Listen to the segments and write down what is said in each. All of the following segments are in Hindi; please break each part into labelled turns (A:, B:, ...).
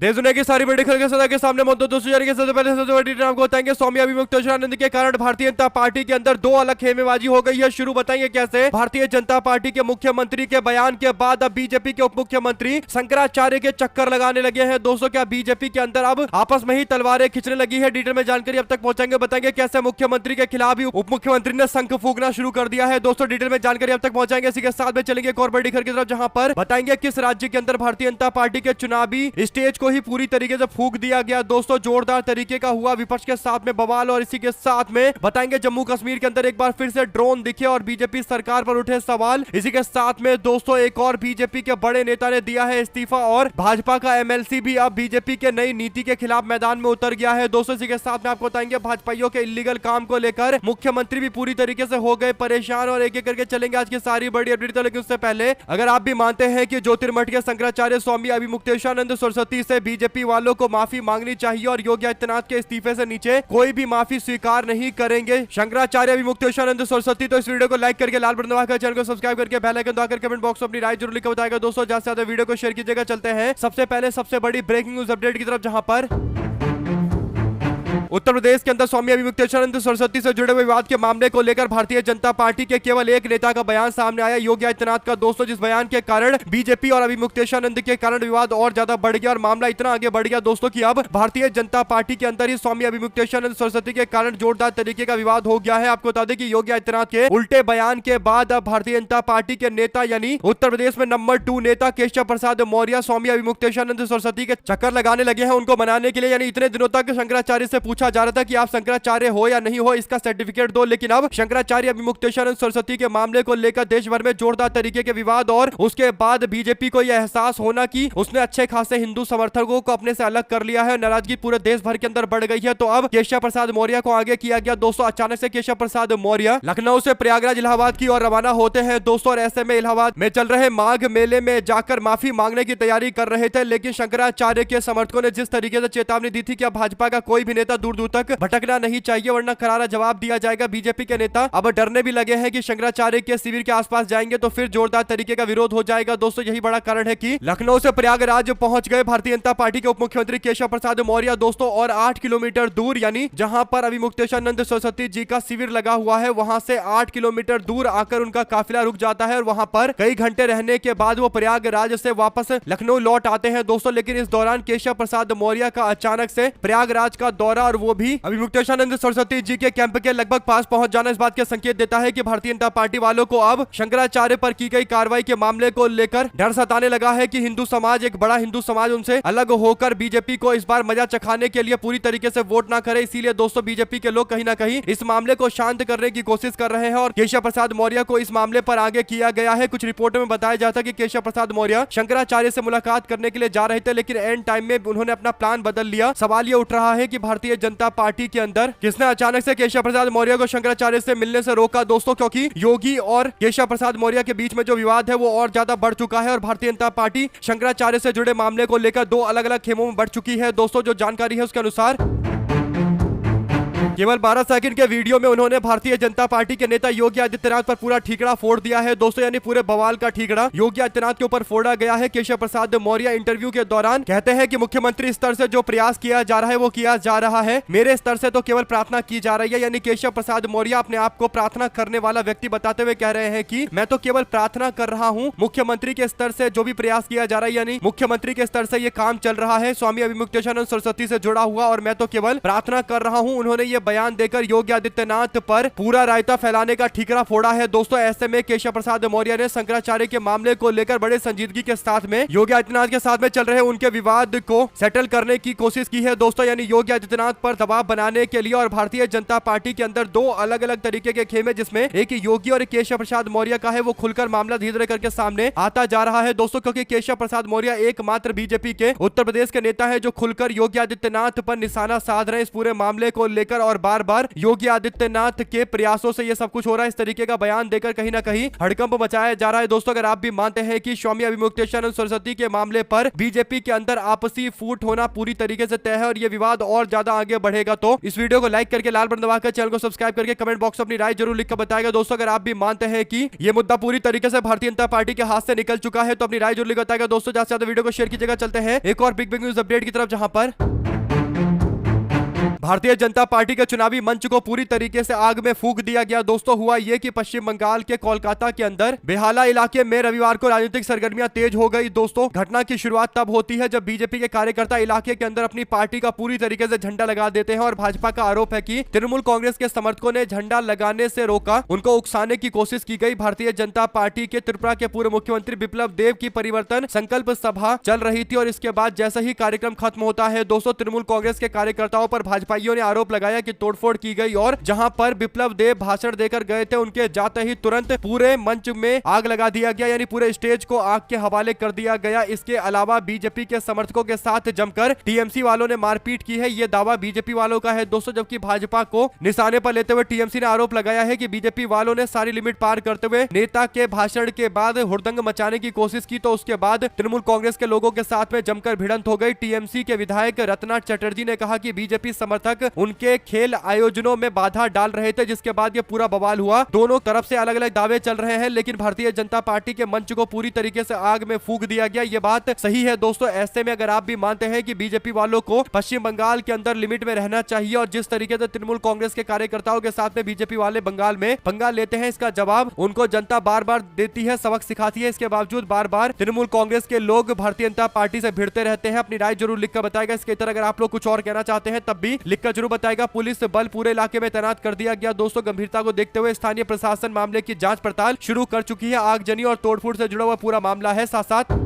A: देश दुनिया की सारी बड़ी खबरें सदा के सामने मौजूद दोस्तों जारी के सबसे पहले सबसे बड़ी डिटेल आपको बताएंगे। स्वामी अभिमुक्तेश्वरानंद के कारण भारतीय जनता पार्टी के अंदर दो अलग खेमेबाजी हो गई है। शुरू बताएंगे कैसे। भारतीय जनता पार्टी के मुख्यमंत्री के बयान के बाद अब बीजेपी के उप मुख्यमंत्री शंकराचार्य के चक्कर लगाने लगे हैं। दोस्तों क्या बीजेपी के अंदर अब आपस में ही तलवारें खिंचने लगी है। डिटेल में जानकारी अब तक पहुंचाएंगे, बताएंगे कैसे मुख्यमंत्री के खिलाफ ही उप मुख्यमंत्री ने शंख फूंकना शुरू कर दिया है। दोस्तों डिटेल में जानकारी अब तक पहुंचाएंगे। इसी के साथ में चलेंगे एक और बड़ी खबर की तरफ, जहां पर बताएंगे किस राज्य के अंदर भारतीय जनता पार्टी के चुनावी स्टेज को ही पूरी तरीके से फूंक दिया गया। दोस्तों जोरदार तरीके का हुआ विपक्ष के साथ में बवाल। और इसी के साथ में बताएंगे जम्मू कश्मीर के अंदर एक बार फिर से ड्रोन दिखे और बीजेपी सरकार पर उठे सवाल। इसी के साथ में दोस्तों एक और बीजेपी के बड़े नेता ने दिया है इस्तीफा और भाजपा का एमएलसी भी अब बीजेपी के नई नीति के खिलाफ मैदान में उतर गया है। दोस्तों इसी के साथ में आपको बताएंगे भाजपाइयों के इलीगल काम को लेकर मुख्यमंत्री भी पूरी तरीके से हो गए परेशान। और एक एक करके चलेंगे आज की सारी बड़ी अपडेट। तो लेकिन उससे पहले अगर आप भी मानते हैं कि ज्योतिर्मठ के शंकराचार्य स्वामी अभिमुक्तेश्वरानंद सरस्वती से बीजेपी वालों को माफी मांगनी चाहिए और योगी आदित्यनाथ के इस्तीफे से नीचे कोई भी माफी स्वीकार नहीं करेंगे शंकराचार्य अभिमुक्तेश्वरानंद सरस्वती, तो इस वीडियो को लाइक करके लाल बटन दबाकर चैनल को सब्सक्राइब करके बेल आइकन दबाकर कमेंट बॉक्स में अपनी राय जरूर लिखकर बताएगा। दोस्तों ज्यादा से ज्यादा वीडियो को शेयर कीजिएगा। चलते हैं सबसे पहले सबसे बड़ी ब्रेकिंग न्यूज अपडेट की तरफ, जहां पर उत्तर प्रदेश के अंदर स्वामी अभिमुक्तेश्वरानंद सरस्वती से जुड़े हुए विवाद के मामले को लेकर भारतीय जनता पार्टी के केवल एक नेता का बयान सामने आया, योगी आदित्यनाथ का। दोस्तों जिस बयान के कारण बीजेपी और अभिमुक्तेश्वरानंद के कारण विवाद और ज्यादा बढ़ गया और मामला इतना आगे बढ़ गया दोस्तों कि अब भारतीय जनता पार्टी के अंदर ही स्वामी अभिमुक्तेश्वरानंद सरस्वती के कारण जोरदार तरीके का विवाद हो गया है। आपको बता दें कि योगी आदित्यनाथ के उल्टे बयान के बाद अब भारतीय जनता पार्टी के नेता यानी उत्तर प्रदेश में नंबर 2 नेता केशव प्रसाद मौर्य स्वामी अभिमुक्तेश्वरानंद सरस्वती के चक्कर लगाने लगे हैं उनको मनाने के लिए। यानी इतने दिनों तक शंकराचार्य से पूछा जा रहा था कि आप शंकराचार्य हो या नहीं हो, इसका सर्टिफिकेट दो, लेकिन अब शंकराचार्य अभिमुक्तेश्वरानंद सरस्वती के मामले को लेकर देश भर में जोरदार तरीके के विवाद। और उसके बाद बीजेपी को यह एहसास होना कि उसने अच्छे खासे हिंदू समर्थकों को अपने से अलग कर लिया है, नाराजगी पूरे देश भर के अंदर बढ़ गई है। तो अब केशव प्रसाद मौर्य को आगे किया गया। दोस्तों अचानक से केशव प्रसाद मौर्य लखनऊ से प्रयागराज इलाहाबाद की ओर रवाना होते हैं दोस्तों, और ऐसे में इलाहाबाद में चल रहे माघ मेले में जाकर माफी मांगने की तैयारी कर रहे थे। लेकिन शंकराचार्य के समर्थकों ने जिस तरीके से चेतावनी दी थी कि अब भाजपा का कोई भी नेता दूर दूर तक भटकना नहीं चाहिए वरना करारा जवाब दिया जाएगा। बीजेपी के नेता अब डरने भी लगे हैं कि शंकराचार्य के शिविर के आसपास जाएंगे तो फिर जोरदार तरीके का विरोध हो जाएगा। दोस्तों यही बड़ा कारण है कि लखनऊ से प्रयागराज पहुंच गए भारतीय जनता पार्टी के उप मुख्यमंत्री केशव प्रसाद मौर्य दोस्तों, और 8 किलोमीटर दूर यानी जहां पर अभिमुक्तेश्वरानंद सरस्वती जी का शिविर लगा हुआ है वहां से 8 किलोमीटर दूर आकर उनका काफिला रुक जाता है और वहां पर कई घंटे रहने के बाद वो प्रयागराज से वापस लखनऊ लौट आते हैं दोस्तों। लेकिन इस दौरान केशव प्रसाद मौर्य का अचानक से प्रयागराज का दौरा और वो भी अभिमुक्तेश्वरानंद सरस्वती जी के कैंप के लगभग पास पहुंच जाना इस बात के संकेत देता है कि भारतीय जनता पार्टी वालों को अब शंकराचार्य पर की गई कार्रवाई के मामले को लेकर डर सताने लगा है कि हिंदू समाज, एक बड़ा हिंदू समाज उनसे अलग होकर बीजेपी को इस बार मजा चखाने के लिए पूरी तरीके से वोट ना करे। इसीलिए दोस्तों बीजेपी के लोग कहीं ना कहीं इस मामले को शांत करने की कोशिश कर रहे हैं और केशव प्रसाद मौर्य को इस मामले पर आगे किया गया है। कुछ रिपोर्टों में बताया जाता है कि केशव प्रसाद मौर्य शंकराचार्य से मुलाकात करने के लिए जा रहे थे, लेकिन एंड टाइम में उन्होंने अपना प्लान बदल लिया। सवाल ये उठ रहा है कि भारतीय जनता पार्टी के अंदर किसने अचानक से केशव प्रसाद मौर्य को शंकराचार्य से मिलने से रोका दोस्तों, क्योंकि योगी और केशव प्रसाद मौर्य के बीच में जो विवाद है वो और ज्यादा बढ़ चुका है और भारतीय जनता पार्टी शंकराचार्य से जुड़े मामले को लेकर दो अलग अलग खेमों में बढ़ चुकी है। दोस्तों जो जानकारी है उसके अनुसार केवल 12 सेकंड के वीडियो में उन्होंने भारतीय जनता पार्टी के नेता योगी आदित्यनाथ पर पूरा ठीकरा फोड़ दिया है दोस्तों, यानी पूरे बवाल का ठीकरा योगी आदित्यनाथ के ऊपर फोड़ा गया है। केशव प्रसाद मौर्य इंटरव्यू के दौरान कहते हैं कि मुख्यमंत्री स्तर से जो प्रयास किया जा रहा है वो किया जा रहा है, मेरे स्तर से तो केवल प्रार्थना की जा रही है। यानी केशव प्रसाद मौर्य अपने आप को प्रार्थना करने वाला व्यक्ति बताते हुए कह रहे हैं कि मैं तो केवल प्रार्थना कर रहा हूँ, मुख्यमंत्री के स्तर से जो भी प्रयास किया जा रहा है यानी मुख्यमंत्री के स्तर से ये काम चल रहा है स्वामी अभिमुक्तेश्वरानंद सरस्वती से जुड़ा हुआ, और मैं तो केवल प्रार्थना कर रहा हूँ। उन्होंने ये बयान देकर योगी आदित्यनाथ पर पूरा रायता फैलाने का ठीकरा फोड़ा है दोस्तों। ऐसे में केशव प्रसाद मौर्य ने शंकराचार्य के मामले को लेकर बड़े संजीदगी के साथ में योगी आदित्यनाथ के साथ में चल रहे उनके विवाद को सेटल करने की कोशिश की है दोस्तों, यानी योगी आदित्यनाथ पर दबाव बनाने के लिए। और भारतीय जनता पार्टी के अंदर दो अलग अलग तरीके के खेमे जिसमें एक योगी और केशव प्रसाद मौर्य का है, वो खुलकर मामला धीरे धीरे करके सामने आता जा रहा है दोस्तों, क्योंकि केशव प्रसाद मौर्य एकमात्र बीजेपी के उत्तर प्रदेश के नेता है जो खुलकर योगी आदित्यनाथ पर निशाना साध रहे हैं इस पूरे मामले को लेकर। लेकर और बार बार योगी आदित्यनाथ के प्रयासों से ये सब कुछ हो रहा है। इस तरीके का बयान देकर कहीं ना कहीं हड़कंप मचाया जा रहा है। दोस्तों अगर आप भी मानते हैं कि स्वामी अभिमुक्तेश्वरानंद सरस्वती के मामले पर बीजेपी के अंदर आपसी फूट होना पूरी तरीके से तय है और ये विवाद और ज्यादा आगे बढ़ेगा, तो इस वीडियो को लाइक करके लाल बटन दबाकर चैनल को सब्सक्राइब करके कमेंट बॉक्स में अपनी राय जरूर लिखकर बताएगा। दोस्तों अगर आप भी मानते हैं कि ये मुद्दा पूरी तरीके से भारतीय जनता पार्टी के हाथ से निकल चुका है तो अपनी राय जरूर लिखकर बताएगा। दोस्तों ज्यादा से ज्यादा वीडियो को शेयर कीजिएगा। चलते हैं एक और बिग न्यूज अपडेट की तरफ, जहां पर भारतीय जनता पार्टी के चुनावी मंच को पूरी तरीके से आग में फूंक दिया गया। दोस्तों हुआ यह कि पश्चिम बंगाल के कोलकाता के अंदर बेहाला इलाके में रविवार को राजनीतिक सरगर्मियां तेज हो गई। दोस्तों घटना की शुरुआत तब होती है जब बीजेपी के कार्यकर्ता इलाके के अंदर अपनी पार्टी का पूरी तरीके से झंडा लगा देते हैं और भाजपा का आरोप है कि तृणमूल कांग्रेस के समर्थकों ने झंडा लगाने से रोका, उनको उकसाने की कोशिश की गई। भारतीय जनता पार्टी के त्रिपुरा के पूर्व मुख्यमंत्री बिप्लब देब की परिवर्तन संकल्प सभा चल रही थी और इसके बाद जैसे ही कार्यक्रम खत्म होता है दोस्तों तृणमूल कांग्रेस के कार्यकर्ताओं पर भाजपाइयों ने आरोप लगाया कि तोड़फोड़ की गई और जहां पर बिप्लब देब भाषण देकर गए थे उनके जाते ही तुरंत पूरे मंच में आग लगा दिया गया, यानी पूरे स्टेज को आग के हवाले कर दिया गया। इसके अलावा बीजेपी के समर्थकों के साथ जमकर टीएमसी वालों ने मारपीट की है, यह दावा बीजेपी वालों का है दोस्तों, जबकि भाजपा को निशाने पर लेते हुए टीएमसी ने आरोप लगाया है कि बीजेपी वालों ने सारी लिमिट पार करते हुए नेता के भाषण के बाद हुड़दंग मचाने की कोशिश की, तो उसके बाद तृणमूल कांग्रेस के लोगों के साथ में जमकर भिड़ंत हो गई। टीएमसी के विधायक रत्ना चटर्जी ने कहा कि बीजेपी समर्थक उनके खेल आयोजनों में बाधा डाल रहे थे, जिसके बाद ये पूरा बवाल हुआ। दोनों तरफ से अलग अलग दावे चल रहे हैं लेकिन भारतीय जनता पार्टी के मंच को पूरी तरीके से आग में फूंक दिया गया। ये बात सही है दोस्तों। ऐसे में अगर आप भी मानते हैं कि बीजेपी वालों को पश्चिम बंगाल के अंदर लिमिट में रहना चाहिए और जिस तरीके से तृणमूल कांग्रेस के कार्यकर्ताओं के साथ में बीजेपी वाले बंगाल में पंगा लेते हैं, इसका जवाब उनको जनता बार बार देती है, सबक सिखाती है। इसके बावजूद बार बार तृणमूल कांग्रेस के लोग भारतीय जनता पार्टी से भिड़ते रहते हैं। अपनी राय जरूर लिखकर बताएगा। इसके तरह अगर आप लोग कुछ और कहना चाहते हैं तब भी लिखकर जरूर बताएगा। पुलिस बल पूरे इलाके में तैनात कर दिया गया। दोस्तों गंभीरता को देखते हुए स्थानीय प्रशासन मामले की जांच पड़ताल शुरू कर चुकी है। आगजनी और तोड़फोड़ से जुड़ा हुआ पूरा मामला है। साथ साथ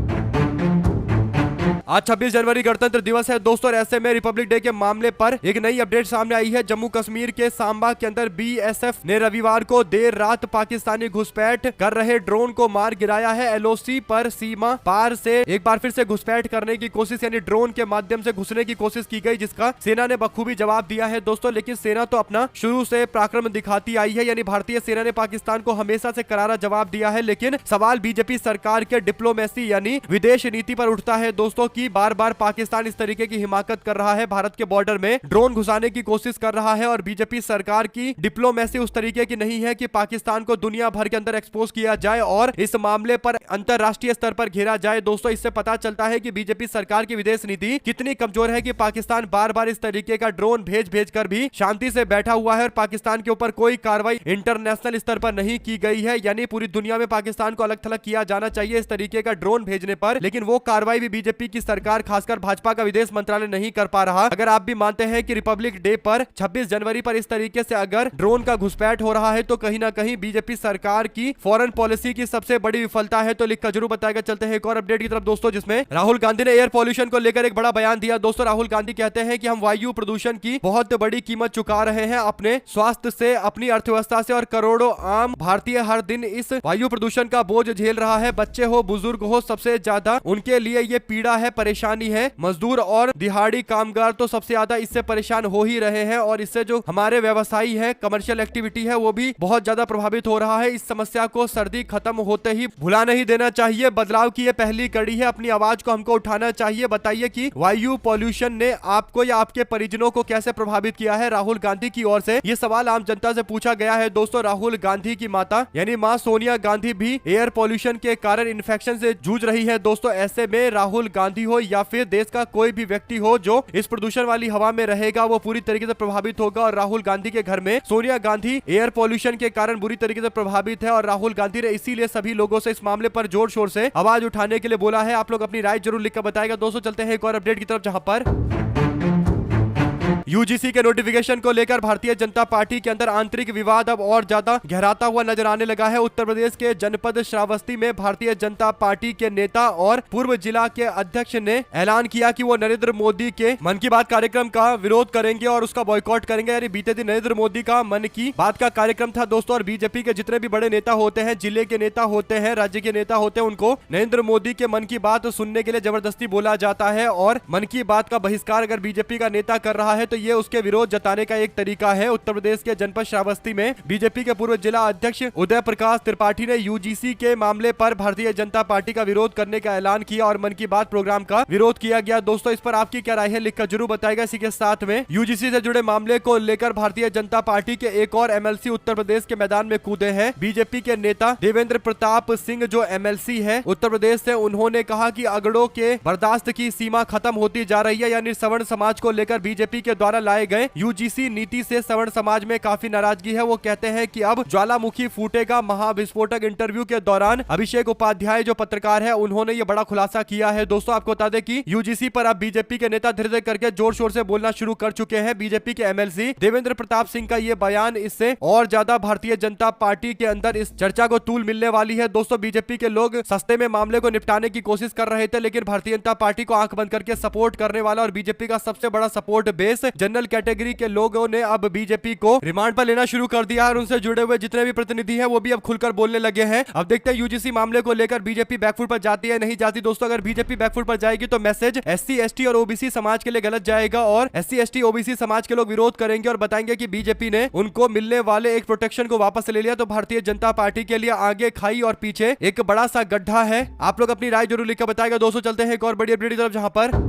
A: आज 26 जनवरी गणतंत्र दिवस है दोस्तों और ऐसे में रिपब्लिक डे के मामले पर एक नई अपडेट सामने आई है। जम्मू कश्मीर के सांबा के अंदर बीएसएफ ने रविवार को देर रात पाकिस्तानी घुसपैठ कर रहे ड्रोन को मार गिराया है। एलओसी पर सीमा पार से एक बार फिर से घुसपैठ करने की कोशिश यानी ड्रोन के माध्यम से घुसने की कोशिश की गई, जिसका सेना ने बखूबी जवाब दिया है दोस्तों। लेकिन सेना तो अपना शुरू से पराक्रम दिखाती आई है, यानी भारतीय सेना ने पाकिस्तान को हमेशा से करारा जवाब दिया है। लेकिन सवाल बीजेपी सरकार के डिप्लोमेसी यानी विदेश नीति पर उठता है दोस्तों की बार बार पाकिस्तान इस तरीके की हिमाकत कर रहा है, भारत के बॉर्डर में ड्रोन घुसाने की कोशिश कर रहा है और बीजेपी सरकार की डिप्लोमेसी उस तरीके की नहीं है कि पाकिस्तान को दुनिया भर के अंदर एक्सपोज किया जाए और इस मामले पर अंतरराष्ट्रीय स्तर पर घेरा जाए। दोस्तों इससे पता चलता है कि बीजेपी सरकार की विदेश नीति कितनी कमजोर है कि पाकिस्तान बार बार इस तरीके का ड्रोन भेज कर भी शांति से बैठा हुआ है और पाकिस्तान के ऊपर कोई कार्रवाई इंटरनेशनल स्तर पर नहीं की गई है, यानी पूरी दुनिया में पाकिस्तान को अलग थलग किया जाना चाहिए इस तरीके का ड्रोन भेजने पर, लेकिन वो कार्रवाई भी बीजेपी की सरकार खासकर भाजपा का विदेश मंत्रालय नहीं कर पा रहा। अगर आप भी मानते हैं कि रिपब्लिक डे पर 26 जनवरी पर इस तरीके से अगर ड्रोन का घुसपैठ हो रहा है तो कहीं ना कहीं बीजेपी सरकार की फॉरेन पॉलिसी की सबसे बड़ी विफलता है, तो लिखकर जरूर बताएगा। चलते हैं एक और अपडेट की तरफ दोस्तों, जिसमें राहुल गांधी ने एयर पॉल्यूशन को लेकर एक बड़ा बयान दिया। दोस्तों राहुल गांधी कहते हैं कि हम वायु प्रदूषण की बहुत बड़ी कीमत चुका रहे हैं अपने स्वास्थ्य से, अपनी अर्थव्यवस्था से और करोड़ों आम भारतीय हर दिन इस वायु प्रदूषण का बोझ झेल रहा है। बच्चे हो बुजुर्ग हो सबसे ज्यादा उनके लिए ये पीड़ा है, परेशानी है। मजदूर और दिहाड़ी कामगार तो सबसे ज्यादा इससे परेशान हो ही रहे हैं और इससे जो हमारे व्यवसायी है, कमर्शियल एक्टिविटी है, वो भी बहुत ज्यादा प्रभावित हो रहा है। इस समस्या को सर्दी खत्म होते ही भुला नहीं देना चाहिए। बदलाव की ये पहली कड़ी है, अपनी आवाज को हमको उठाना चाहिए। बताइए कि वायु पॉल्यूशन ने आपको या आपके परिजनों को कैसे प्रभावित किया है। राहुल गांधी की ओर से ये सवाल आम जनता से पूछा गया है। दोस्तों राहुल गांधी की माता यानी मां सोनिया गांधी भी एयर पॉल्यूशन के कारण इन्फेक्शन से जूझ रही है। दोस्तों ऐसे में राहुल गांधी हो या फिर देश का कोई भी व्यक्ति हो जो इस प्रदूषण वाली हवा में रहेगा वो पूरी तरीके से प्रभावित होगा। और राहुल गांधी के घर में सोनिया गांधी एयर पॉल्यूशन के कारण बुरी तरीके से प्रभावित है और राहुल गांधी ने इसीलिए सभी लोगों से इस मामले पर जोर शोर से आवाज उठाने के लिए बोला है। आप लोग अपनी राय जरूर लिखकर बताएगा। दोस्तों चलते हैं एक और अपडेट की तरफ, जहां पर यूजीसी के नोटिफिकेशन को लेकर भारतीय जनता पार्टी के अंदर आंतरिक विवाद अब और ज्यादा गहराता हुआ नजर आने लगा है। उत्तर प्रदेश के जनपद श्रावस्ती में भारतीय जनता पार्टी के नेता और पूर्व जिला के अध्यक्ष ने ऐलान किया कि वो नरेंद्र मोदी के मन की बात कार्यक्रम का विरोध करेंगे और उसका बॉयकॉट करेंगे। यानी बीते दिन नरेंद्र मोदी का मन की बात का कार्यक्रम था दोस्तों और बीजेपी के जितने भी बड़े नेता होते हैं, जिले के नेता होते हैं, राज्य के नेता होते हैं, उनको नरेंद्र मोदी के मन की बात सुनने के लिए जबरदस्ती बोला जाता है और मन की बात का बहिष्कार अगर बीजेपी का नेता कर रहा है है तो ये उसके विरोध जताने का एक तरीका है। उत्तर प्रदेश के जनपद श्रावस्ती में बीजेपी के पूर्व जिला अध्यक्ष उदय प्रकाश त्रिपाठी ने यूजीसी के मामले पर भारतीय जनता पार्टी का विरोध करने का ऐलान किया और मन की बात प्रोग्राम का विरोध किया गया। दोस्तों, इस पर आपकी क्या राय है लिखकर जरूर बताएगा। इसी के साथ में यूजीसी से जुड़े मामले को लेकर भारतीय जनता पार्टी के एक और एमएलसी उत्तर प्रदेश के मैदान में कूदे हैं। बीजेपी के नेता देवेंद्र प्रताप सिंह जो एमएलसी है उत्तर प्रदेश से, उन्होंने कहा कि अगड़ों के बर्दाश्त की सीमा खत्म होती जा रही है। यानी सवर्ण समाज को लेकर बीजेपी के द्वारा लाए गए यूजीसी नीति से सवर्ण समाज में काफी नाराजगी है। वो कहते हैं कि अब ज्वालामुखी फूटेगा। महाविस्फोटक इंटरव्यू के दौरान अभिषेक उपाध्याय जो पत्रकार है, उन्होंने ये बड़ा खुलासा किया है। दोस्तों, आपको बता दें कि यूजीसी पर अब बीजेपी के नेता धीरे धीरे करके जोर शोर से बोलना शुरू कर चुके हैं। बीजेपी के एमएलसी देवेंद्र प्रताप सिंह का ये बयान, इससे और ज्यादा भारतीय जनता पार्टी के अंदर इस चर्चा को तूल मिलने वाली है। दोस्तों, बीजेपी के लोग सस्ते में मामले को निपटाने की कोशिश कर रहे थे, लेकिन भारतीय जनता पार्टी को आंख बंद करके सपोर्ट करने वाला और बीजेपी का सबसे बड़ा सपोर्ट बेस जनरल कैटेगरी के लोगों ने अब बीजेपी को रिमांड पर लेना शुरू कर दिया और उनसे जुड़े हुए जितने भी प्रतिनिधि हैं वो भी अब खुलकर बोलने लगे हैं। अब देखते हैं यूजीसी मामले को लेकर बीजेपी बैकफुट पर जाती है नहीं जाती। दोस्तों, अगर बीजेपी बैकफुट पर जाएगी तो मैसेज एससी एसटी और ओबीसी समाज के लिए गलत जाएगा और एससी एसटी ओबीसी समाज के लोग विरोध करेंगे और बताएंगे कि बीजेपी ने उनको मिलने वाले एक प्रोटेक्शन को वापस ले लिया। तो भारतीय जनता पार्टी के लिए आगे खाई और पीछे एक बड़ा सा गड्ढा है। आप लोग अपनी राय जरूर लिखकर बताएगा। दोस्तों, चलते हैं एक और बड़ी अपडेट की तरफ, जहां पर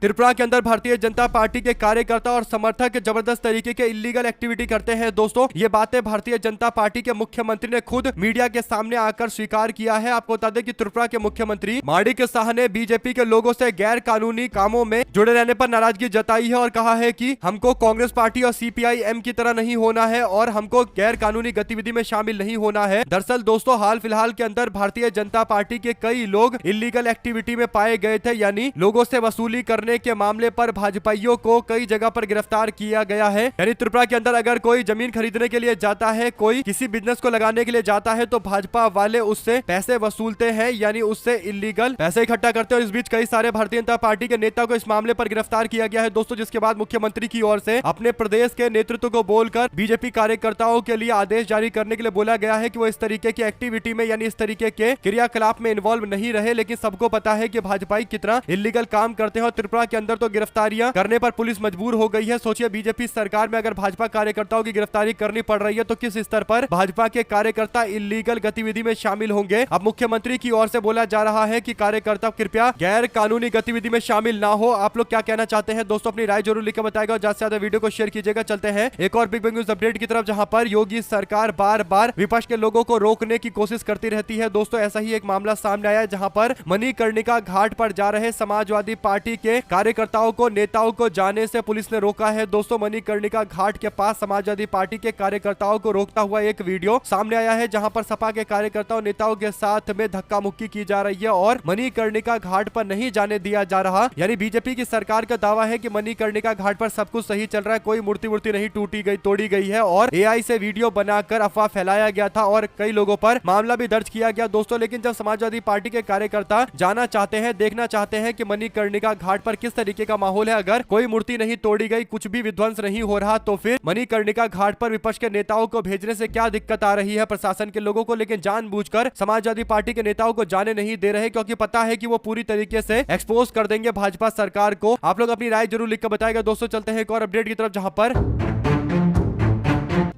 A: त्रिपुरा के अंदर भारतीय जनता पार्टी के कार्यकर्ता और समर्थक जबरदस्त तरीके के इलीगल एक्टिविटी करते हैं। दोस्तों, ये बातें भारतीय जनता पार्टी के मुख्यमंत्री ने खुद मीडिया के सामने आकर स्वीकार किया है। आपको बता दें कि त्रिपुरा के मुख्यमंत्री माणिक साह ने बीजेपी के लोगों से गैर कानूनी कामों में जुड़े रहने पर नाराजगी जताई है और कहा है कि हमको कांग्रेस पार्टी और सीपीआई-एम की तरह नहीं होना है और हमको गैर कानूनी गतिविधि में शामिल नहीं होना है। दरअसल दोस्तों, हाल फिलहाल के अंदर भारतीय जनता पार्टी के कई लोग इलीगल एक्टिविटी में पाए गए थे। यानी लोगों से वसूली करने के मामले पर भाजपाइयों को कई जगह पर गिरफ्तार किया गया है। यानी त्रिपुरा के अंदर अगर कोई जमीन खरीदने के लिए जाता है, कोई किसी बिजनेस को लगाने के लिए जाता है, तो भाजपा वाले उससे पैसे वसूलते हैं, यानी उससे इलीगल पैसे इकट्ठा करते हैं। और इस बीच कई सारे भारतीय जनता पार्टी के नेता को इस मामले पर गिरफ्तार किया गया है। दोस्तों, जिसके बाद मुख्यमंत्री की ओर से अपने प्रदेश के नेतृत्व को बोलकर बीजेपी कार्यकर्ताओं के लिए आदेश जारी करने के लिए बोला गया है कि वो इस तरीके की एक्टिविटी में यानी इस तरीके के क्रियाकलाप में इन्वॉल्व नहीं रहे। लेकिन सबको पता है कि भाजपाई कितना इलीगल काम करते हैं और त्रिपुरा के अंदर तो गिरफ्तारियां करने पर पुलिस मजबूर हो गई है। सोचिए, बीजेपी सरकार में अगर भाजपा कार्यकर्ताओं की गिरफ्तारी करनी पड़ रही है तो किस स्तर पर भाजपा के कार्यकर्ता इलीगल गतिविधि में शामिल होंगे। अब मुख्यमंत्री की ओर से बोला जा रहा है कि कार्यकर्ता कृपया गैर कानूनी गतिविधि में शामिल ना हो। आप लोग क्या कहना चाहते हैं? दोस्तों, अपनी राय जरूर लिखकर बताएगा और ज्यादा से ज्यादा वीडियो को शेयर कीजिएगा। चलते हैं एक और बिग न्यूज अपडेट की तरफ, जहां पर योगी सरकार बार बार विपक्ष के लोगों को रोकने की कोशिश करती रहती है। दोस्तों, ऐसा ही एक मामला सामने आया जहां पर मणिकर्णिका घाट पर जा रहे समाजवादी पार्टी के कार्यकर्ताओं को नेताओं को जाने से पुलिस ने रोका है। दोस्तों, मणिकर्णिका घाट के पास समाजवादी पार्टी के कार्यकर्ताओं को रोकता हुआ एक वीडियो सामने आया है, जहां पर सपा के कार्यकर्ताओं नेताओं के साथ में धक्का मुक्की की जा रही है और मणिकर्णिका घाट पर नहीं जाने दिया जा रहा। यानी बीजेपी की सरकार का दावा है कि मणिकर्णिका घाट पर सब कुछ सही चल रहा है, कोई मूर्ति नहीं टूटी गई तोड़ी गई है और एआई से वीडियो बनाकर अफवाह फैलाया गया था और कई लोगों पर मामला भी दर्ज किया गया। दोस्तों, लेकिन जब समाजवादी पार्टी के कार्यकर्ता जाना चाहते हैं, देखना चाहते हैं कि मणिकर्णिका घाट पर किस तरीके का माहौल है, अगर कोई मूर्ति नहीं तोड़ी गई, कुछ भी विध्वंस नहीं हो रहा, तो फिर मणिकर्णिका घाट पर विपक्ष के नेताओं को भेजने से क्या दिक्कत आ रही है प्रशासन के लोगों को। लेकिन जानबूझकर समाजवादी पार्टी के नेताओं को जाने नहीं दे रहे, क्योंकि पता है कि वो पूरी तरीके से एक्सपोज कर देंगे भाजपा सरकार को। आप लोग अपनी राय जरूर लिखकर बताएगा। दोस्तों, चलते हैं एक और अपडेट की तरफ, जहां पर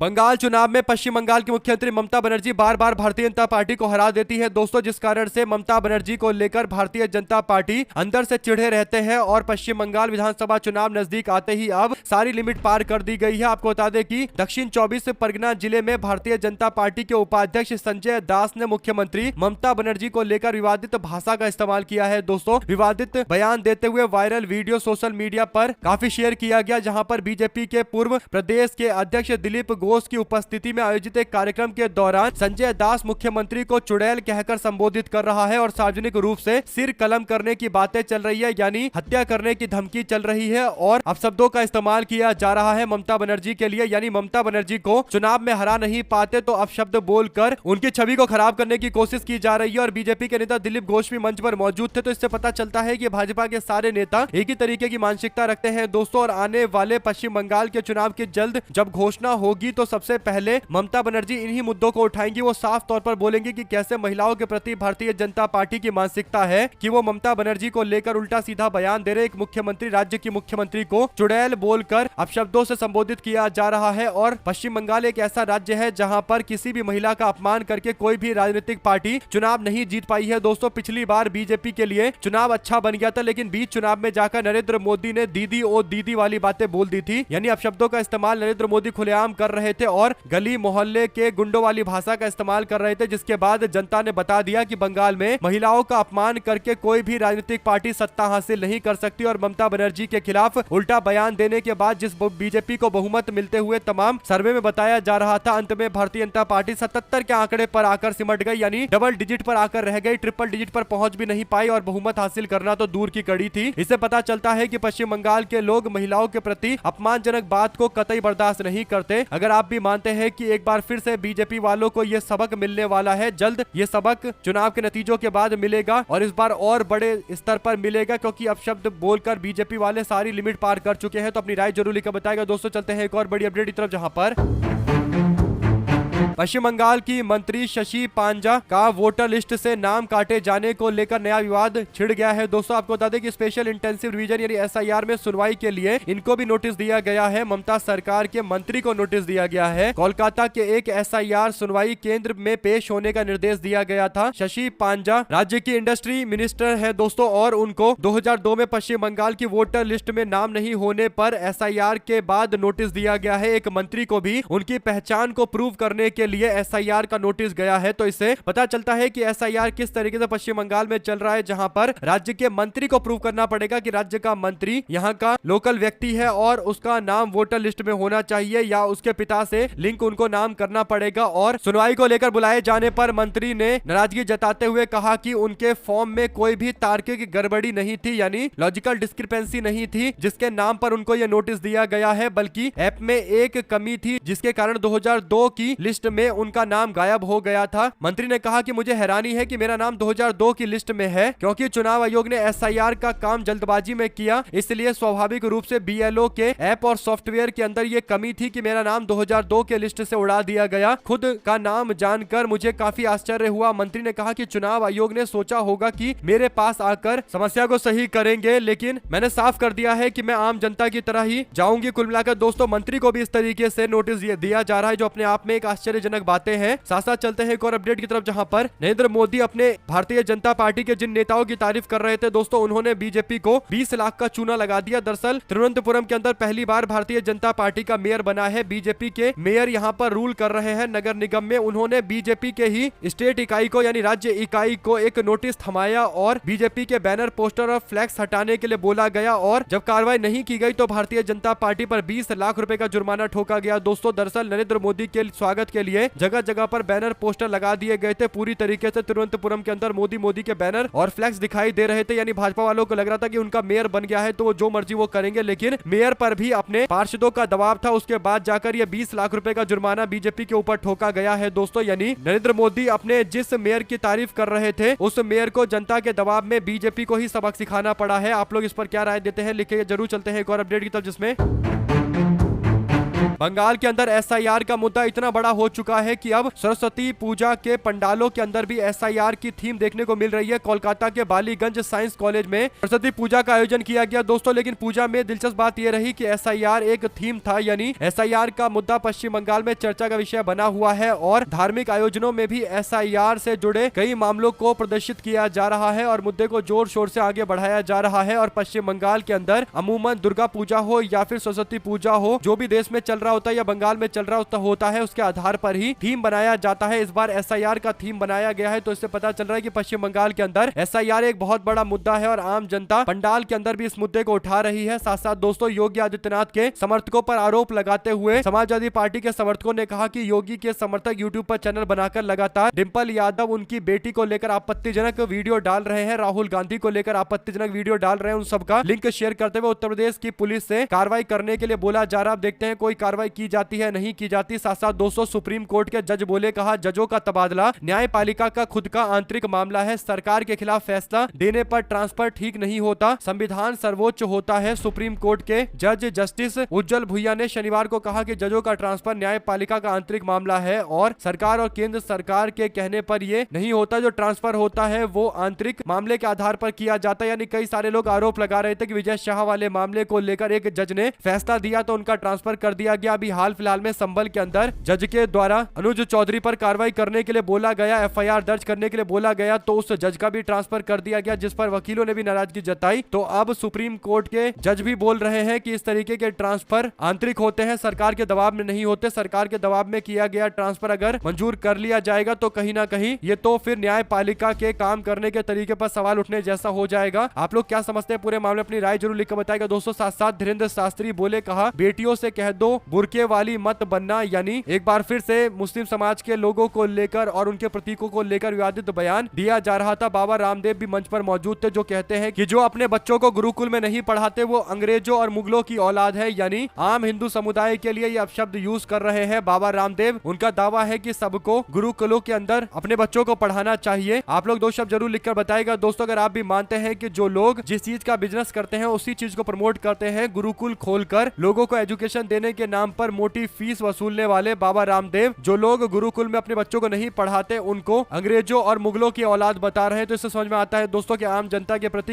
A: बंगाल चुनाव में पश्चिम बंगाल की मुख्यमंत्री ममता बनर्जी बार बार भारतीय जनता पार्टी को हरा देती है। दोस्तों, जिस कारण से ममता बनर्जी को लेकर भारतीय जनता पार्टी अंदर से चिढ़े रहते हैं और पश्चिम बंगाल विधानसभा चुनाव नजदीक आते ही अब सारी लिमिट पार कर दी गई है। आपको बता दें कि दक्षिण 24 परगना जिले में भारतीय जनता पार्टी के उपाध्यक्ष संजय दास ने मुख्यमंत्री ममता बनर्जी को लेकर विवादित भाषा का इस्तेमाल किया है। दोस्तों, विवादित बयान देते हुए वायरल वीडियो सोशल मीडिया पर काफी शेयर किया गया, जहां पर बीजेपी के पूर्व प्रदेश के अध्यक्ष दिलीप घोष की उपस्थिति में आयोजित एक कार्यक्रम के दौरान संजय दास मुख्यमंत्री को चुड़ैल कहकर संबोधित कर रहा है और सार्वजनिक रूप से सिर कलम करने की बातें चल रही है, यानी हत्या करने की धमकी चल रही है और अपशब्दों का इस्तेमाल किया जा रहा है ममता बनर्जी के लिए। यानी ममता बनर्जी को चुनाव में हरा नहीं पाते तो अपशब्द बोलकर उनकी छवि को खराब करने की कोशिश की जा रही है। और बीजेपी के नेता दिलीप घोष भी मंच पर मौजूद थे। तो इससे पता चलता है कि भाजपा के सारे नेता एक ही तरीके की मानसिकता रखते हैं दोस्तों। और आने वाले पश्चिम बंगाल के चुनाव की जल्द जब घोषणा होगी तो सबसे पहले ममता बनर्जी इन्हीं मुद्दों को उठाएंगी। वो साफ तौर पर बोलेंगी कि कैसे महिलाओं के प्रति भारतीय जनता पार्टी की मानसिकता है कि वो ममता बनर्जी को लेकर उल्टा सीधा बयान दे रहे। एक मुख्यमंत्री, राज्य की मुख्यमंत्री को चुड़ैल बोलकर अपशब्दों से संबोधित किया जा रहा है और पश्चिम बंगाल एक ऐसा राज्य है जहां पर किसी भी महिला का अपमान करके कोई भी राजनीतिक पार्टी चुनाव नहीं जीत पाई है। दोस्तों, पिछली बार बीजेपी के लिए चुनाव अच्छा बन गया था, लेकिन बीच चुनाव में जाकर नरेंद्र मोदी ने दीदी ओ दीदी वाली बातें बोल दी थी। यानी अपशब्दों का इस्तेमाल नरेंद्र मोदी खुलेआम कर रहे थे और गली मोहल्ले के गुंडों वाली भाषा का इस्तेमाल कर रहे थे, जिसके बाद जनता ने बता दिया कि बंगाल में महिलाओं का अपमान करके कोई भी राजनीतिक पार्टी सत्ता हासिल नहीं कर सकती। और ममता बनर्जी के खिलाफ उल्टा बयान देने के बाद जिस बीजेपी को बहुमत मिलते हुए तमाम सर्वे में बताया जा रहा था, अंत में भारतीय जनता पार्टी 77 के आंकड़े पर आकर सिमट गई, यानी डबल डिजिट पर आकर रह गई, ट्रिपल डिजिट पर पहुंच भी नहीं पाई और बहुमत हासिल करना तो दूर की कड़ी थी। इससे पता चलता है कि पश्चिम बंगाल के लोग महिलाओं के प्रति अपमानजनक बात को कतई बर्दाश्त नहीं करते। अगर आप भी मानते हैं कि एक बार फिर से बीजेपी वालों को यह सबक मिलने वाला है, जल्द ये सबक चुनाव के नतीजों के बाद मिलेगा और इस बार और बड़े स्तर पर मिलेगा, क्योंकि अब शब्द बोलकर बीजेपी वाले सारी लिमिट पार कर चुके हैं। तो अपनी राय जरूर लिखकर बताएगा। दोस्तों, चलते हैं एक और बड़ी अपडेट की तरफ, जहां पर पश्चिम बंगाल की मंत्री शशि पांजा का वोटर लिस्ट से नाम काटे जाने को लेकर नया विवाद छिड़ गया है। दोस्तों, आपको बता दें कि स्पेशल इंटेंसिव रिवीजन यानी एसआईआर में सुनवाई के लिए इनको भी नोटिस दिया गया है। ममता सरकार के मंत्री को नोटिस दिया गया है। कोलकाता के एक एसआईआर सुनवाई केंद्र में पेश होने का निर्देश दिया गया था। शशि पांजा राज्य की इंडस्ट्री मिनिस्टर है दोस्तों, और उनको 2002 में पश्चिम बंगाल की वोटर लिस्ट में नाम नहीं होने पर एसआईआर के बाद नोटिस दिया गया है। एक मंत्री को भी उनकी पहचान को प्रूव करने के लिए एसआईआर का नोटिस गया है। तो इससे पता चलता है कि एसआईआर किस तरीके से पश्चिम बंगाल में चल रहा है, जहां पर राज्य के मंत्री को प्रूव करना पड़ेगा कि राज्य का मंत्री यहां का लोकल व्यक्ति है और उसका नाम वोटर लिस्ट में होना चाहिए, या उसके पिता से लिंक उनको नाम करना पड़ेगा। और सुनवाई को लेकर बुलाए जाने पर मंत्री ने नाराजगी जताते हुए कहा कि उनके फॉर्म में कोई भी तार्किक गड़बड़ी नहीं थी, यानी लॉजिकल डिस्क्रिपेंसी नहीं थी, जिसके नाम पर उनको यह नोटिस दिया गया है, बल्कि ऐप में एक कमी थी जिसके कारण 2002 की लिस्ट में उनका नाम गायब हो गया था। मंत्री ने कहा कि मुझे हैरानी है कि मेरा नाम 2002 की लिस्ट में है, क्योंकि चुनाव आयोग ने एसआईआर का काम जल्दबाजी में किया, इसलिए स्वाभाविक रूप से बीएलओ के ऐप और सॉफ्टवेयर के अंदर ये कमी थी कि मेरा नाम 2002 के लिस्ट से उड़ा दिया गया। खुद का नाम जानकर मुझे काफी आश्चर्य हुआ। मंत्री ने कहा कि चुनाव आयोग ने सोचा होगा कि मेरे पास आकर समस्या को सही करेंगे, लेकिन मैंने साफ कर दिया है कि मैं आम जनता की तरह ही जाऊंगी। कुल मिलाकर दोस्तों, मंत्री को भी इस तरीके से नोटिस दिया जा रहा है, जो अपने आप में एक आश्चर्यजनक बातें हैं। साथ साथ चलते हैं एक और अपडेट की तरफ, जहां पर नरेंद्र मोदी अपने भारतीय जनता पार्टी के जिन नेताओं की तारीफ कर रहे थे दोस्तों, उन्होंने बीजेपी को 20 लाख का चूना लगा दिया। दरअसल तिरुवनंतपुरम के अंदर पहली बार भारतीय जनता पार्टी का मेयर बना है। बीजेपी के मेयर यहां पर रूल कर रहे हैं नगर निगम में। उन्होंने बीजेपी के ही स्टेट इकाई को यानी राज्य इकाई को एक नोटिस थमाया और बीजेपी के बैनर, पोस्टर और फ्लैक्स हटाने के लिए बोला गया, और जब कार्रवाई नहीं की गई तो भारतीय जनता पार्टी पर 20 लाख रुपए का जुर्माना ठोका गया। दोस्तों, दरअसल नरेंद्र मोदी के स्वागत के लिए जगह जगह पर बैनर, पोस्टर लगा दिए गए थे। पूरी तरीके से तिरुवनंतपुरम के अंदर मोदी के बैनर और फ्लैक्स दिखाई दे रहे थे, यानी भाजपा वालों को लग रहा था कि उनका मेयर बन गया है तो वो जो मर्जी वो करेंगे, लेकिन मेयर पर भी अपने पार्षदों का दबाव था। उसके बाद जाकर ये 20 लाख रुपए का जुर्माना बीजेपी के ऊपर ठोका गया है दोस्तों। यानी नरेंद्र मोदी अपने जिस मेयर की तारीफ कर रहे थे, उस मेयर को जनता के दबाव में बीजेपी को ही सबक सिखाना पड़ा है। आप लोग इस पर क्या राय देते हैं, लिखिए जरूर। चलते हैं एक और अपडेट की तरफ, जिसमें बंगाल के अंदर एसआईआर का मुद्दा इतना बड़ा हो चुका है कि अब सरस्वती पूजा के पंडालों के अंदर भी एसआईआर की थीम देखने को मिल रही है। कोलकाता के बालीगंज साइंस कॉलेज में सरस्वती पूजा का आयोजन किया गया दोस्तों, लेकिन पूजा में दिलचस्प बात यह रही कि एसआईआर एक थीम था, यानी एसआईआर का मुद्दा पश्चिम बंगाल में चर्चा का विषय बना हुआ है और धार्मिक आयोजनों में भी एसआईआर से जुड़े कई मामलों को प्रदर्शित किया जा रहा है और मुद्दे को जोर शोर से आगे बढ़ाया जा रहा है। और पश्चिम बंगाल के अंदर अमूमन दुर्गा पूजा हो या फिर सरस्वती पूजा हो, जो भी देश में चल रहा होता है या बंगाल में चल रहा होता है, उसके आधार पर ही थीम बनाया जाता है। इस बार एसआईआर का थीम बनाया गया है, तो इससे पता चल रहा है कि पश्चिम बंगाल के अंदर एसआईआर एक बहुत बड़ा मुद्दा है और आम जनता पंडाल के अंदर भी इस मुद्दे को उठा रही है। साथ साथ दोस्तों, योगी आदित्यनाथ के समर्थकों पर आरोप लगाते हुए समाजवादी पार्टी के समर्थकों ने कहा कि योगी के समर्थक यूट्यूब पर चैनल बनाकर लगातार डिंपल यादव उनकी बेटी को लेकर आपत्तिजनक वीडियो डाल रहे हैं, राहुल गांधी को लेकर आपत्तिजनक वीडियो डाल रहे हैं। उन सबका लिंक शेयर करते हुए उत्तर प्रदेश की पुलिस से कार्रवाई करने के लिए बोला जा रहा है। देखते हैं कोई कार्रवाई की जाती है नहीं की जाती। साथ साथ दोस्तों सुप्रीम कोर्ट के जज बोले, कहा जजों का तबादला न्यायपालिका का खुद का आंतरिक मामला है, सरकार के खिलाफ फैसला देने पर ट्रांसफर ठीक नहीं होता, संविधान सर्वोच्च होता है। सुप्रीम कोर्ट के जज जस्टिस उज्जवल भुइया ने शनिवार को कहा कि जजों का ट्रांसफर न्यायपालिका का आंतरिक मामला है और सरकार और केंद्र सरकार के कहने पर यह नहीं होता। जो ट्रांसफर होता है वो आंतरिक मामले के आधार पर किया जाता है। यानी कई सारे लोग आरोप लगा रहे थे कि विजय शाह वाले मामले को लेकर एक जज ने फैसला दिया तो उनका ट्रांसफर कर दिया गया। अभी हाल फिलहाल में संभल के अंदर जज के द्वारा अनुज चौधरी पर कार्रवाई करने के लिए बोला गया, एफआईआर दर्ज करने के लिए बोला गया, तो उस जज का भी ट्रांसफर कर दिया गया, जिस पर वकीलों ने भी नाराजगी जताई। तो अब सुप्रीम कोर्ट के जज भी बोल रहे हैं कि इस तरीके के ट्रांसफर आंतरिक होते हैं, सरकार के दबाव में नहीं होते। सरकार के दबाव में किया गया ट्रांसफर अगर मंजूर कर लिया जाएगा तो कहीं ना कहीं ये तो फिर न्यायपालिका के काम करने के तरीके पर सवाल उठने जैसा हो जाएगा। आप लोग क्या समझते हैं पूरे मामले, अपनी राय जरूर लिखकर बताएगा दोस्तों। साथ साथ धीरेन्द्र शास्त्री बोले, कहा बेटियों से कह दो बुरके वाली मत बनना। यानी एक बार फिर से मुस्लिम समाज के लोगों को लेकर और उनके प्रतीकों को लेकर विवादित बयान दिया जा रहा था। बाबा रामदेव भी मंच पर मौजूद थे, जो कहते हैं कि जो अपने बच्चों को गुरुकुल में नहीं पढ़ाते वो अंग्रेजों और मुगलों की औलाद है। यानी आम हिंदू समुदाय के लिए ये अपशब्द यूज कर रहे हैं बाबा रामदेव। उनका दावा है कि सबको गुरुकुलों के अंदर अपने बच्चों को पढ़ाना चाहिए। आप लोग दो शब्द जरूर लिखकर बताएगा दोस्तों, अगर आप भी मानते हैं कि जो लोग जिस चीज का बिजनेस करते हैं उसी चीज को प्रमोट करते हैं, गुरुकुल खोलकर लोगों को एजुकेशन देने के नाम पर मोटी फीस वसूलने वाले बाबा रामदेव, जो लोग गुरुकुल में अपने बच्चों को नहीं पढ़ाते उनको अंग्रेजों और मुगलों की औलाद बता रहे हैं, तो इससे समझ में आता है दोस्तों कि आम जनता के प्रति